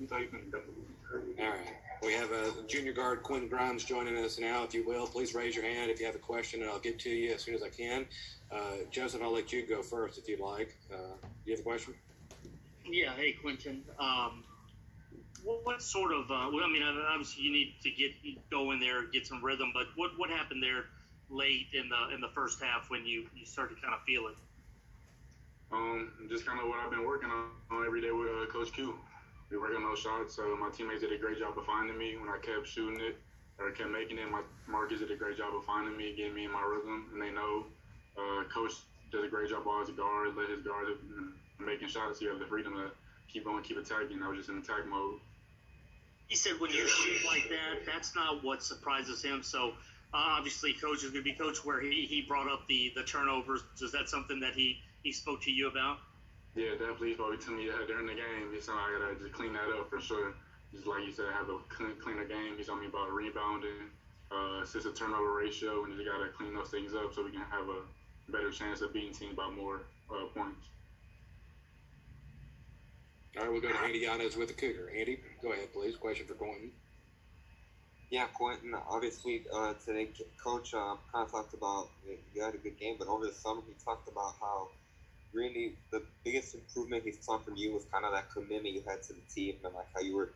All right. We have junior guard Quentin Grimes joining us now. If you will, please raise your hand if you have a question, and I'll get to you as soon as I can. Joseph, I'll let you go first if you'd like. Do you have a question? Yeah. Hey, Quentin. What sort of? Obviously you need to go in there, get some rhythm. But what happened there late in the first half when you started to kind of feel it? Just kind of what I've been working on every day with Coach Q. We work on those shots, so my teammates did a great job of finding me when I kept shooting it or kept making it. My markers did a great job of finding me, getting me in my rhythm, and they know Coach does a great job as a guard, let his guard making shots. You have the freedom to keep going, keep attacking. I was just in attack mode. He said when you shoot like that, that's not what surprises him. So obviously Coach is going to be Coach where he brought up the turnovers. Is that something that he spoke to you about? Yeah, definitely. He spoke to me during the game. He said I got to just clean that up for sure. Just like you said, have a cleaner game. He told me about rebounding, assist to turnover ratio, and you got to clean those things up so we can have a better chance of beating teams by more points. All right, we'll go to Andy Yanez with the Cougar. Andy, go ahead, please. Question for Quentin. Yeah, Quentin, obviously today Coach kind of talked about you had a good game, but over the summer he talked about how really the biggest improvement he saw from you was kind of that commitment you had to the team and like how you were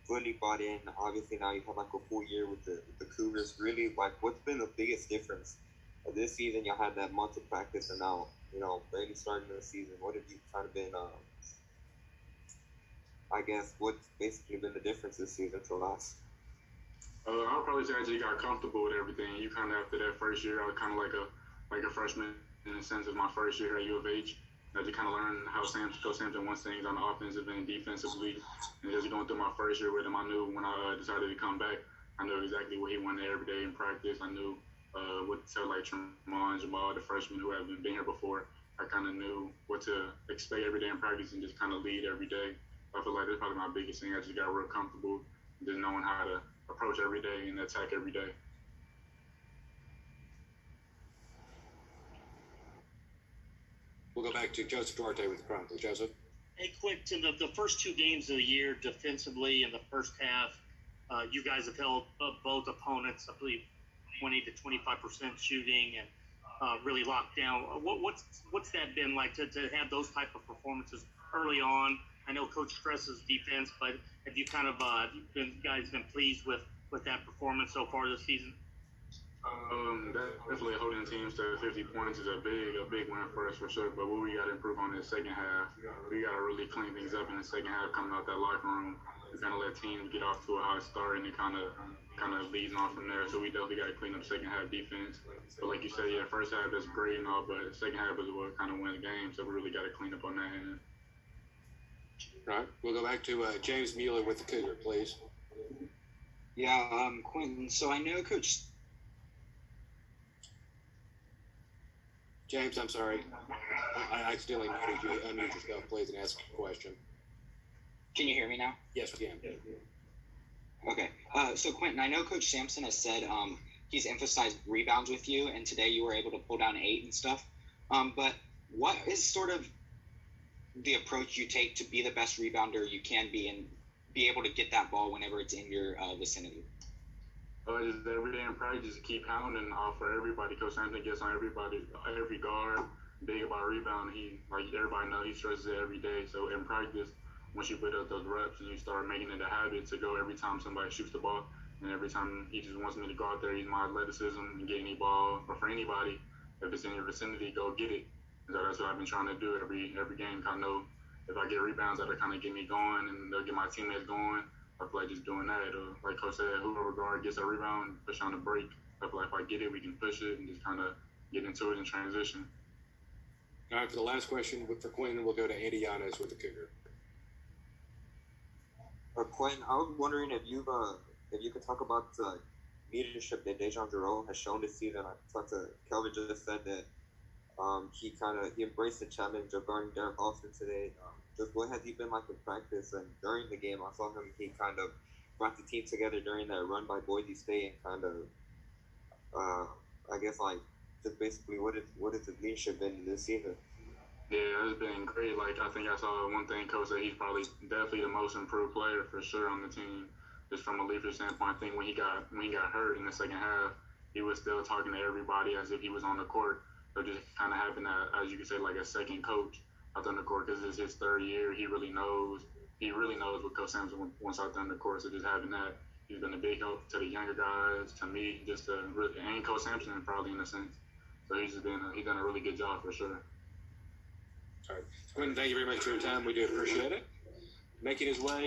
fully bought in. Obviously now you have like a full year with the Cougars. Really, like what's been the biggest difference? This season you had that month of practice and now, barely starting the season. What have you kind of been, I guess, what's basically been the difference this season from last? I'll probably say I just got comfortable with everything. You kind of after that first year, I was kind of like a freshman in the sense of my first year at U of H. I just kind of learned how Coach Sampson wants things on the offensive and defensively. And just going through my first year with him, I knew when I decided to come back, I knew exactly what he wanted every day in practice. I knew what to tell like Tremont, Jamal, the freshmen who haven't been here before. I kind of knew what to expect every day in practice and just kind of lead every day. I feel like that's probably my biggest thing. I just got real comfortable just knowing how to approach every day and attack every day. We'll go back to Joseph Duarte with the Chronicle. Joseph? Hey, Quentin, the first 2 games of the year defensively in the first half, you guys have held both opponents, I believe, 20 to 25% shooting and really locked down. What's that been like to have those type of performances early on? I know Coach stresses defense, but have you kind of guys been pleased with that performance so far this season? Definitely holding teams to 50 points is a big win for us for sure. But what we got to improve on in the second half, we got to really clean things up in the second half coming out that locker room. We kind of let teams get off to a hot start and it kind of leads on from there. So we definitely got to clean up second half defense. But like you said, yeah, first half is great and all, but second half is what kind of win the game. So we really got to clean up on that end. All right, we'll go back to James Mueller with the Cougar, please. Yeah, Quentin, so I know Coach... James, I'm sorry. I accidentally muted you. Unmute yourself, please, and ask a question. Can you hear me now? Yes, we can. Okay. So, Quentin, I know Coach Sampson has said he's emphasized rebounds with you, and today you were able to pull down 8 and stuff. But what is sort of the approach you take to be the best rebounder you can be and be able to get that ball whenever it's in your vicinity? Just every day in practice, keep pounding off for everybody. Coach Sampson gets on everybody, every guard, big about rebound. Everybody knows he stresses it every day. So in practice, once you put up those reps and you start making it a habit to go every time somebody shoots the ball, and every time he just wants me to go out there, use my athleticism and get any ball, or for anybody, if it's in your vicinity, go get it. So that's what I've been trying to do every game. I know if I get rebounds, that'll kind of get me going, and they'll get my teammates going. I feel like just doing that. Like Coach said, whoever guard gets a rebound, push on the break. I feel like if I get it, we can push it and just kind of get into it and transition. All right, for the last question for Quentin, we'll go to Andy Yanez with the Cougar. Quentin, I was wondering if you could talk about the leadership that Dejan Jerome has shown this season. I talked to Kelvin just said that he embraced the challenge of guarding Derek Austin today. Just what has he been like in practice and during the game? I saw him. He kind of brought the team together during that run by Boise State and kind of, I guess like just basically what is his leadership been this season? Yeah, it's been great. Like, I think I saw one thing Coach said, he's probably definitely the most improved player for sure on the team, just from a leadership standpoint. I think when he got hurt in the second half, he was still talking to everybody as if he was on the court. So just kind of having that, as you could say, like a second coach out on the court, because it's his third year. He really knows what Coach Sampson wants out there on the court. So just having that, he's been a big help to the younger guys, to me, just to really, and Coach Sampson probably in a sense. So he's done a really good job for sure. All right. Quentin, thank you very much for your time. We do appreciate it. Making his way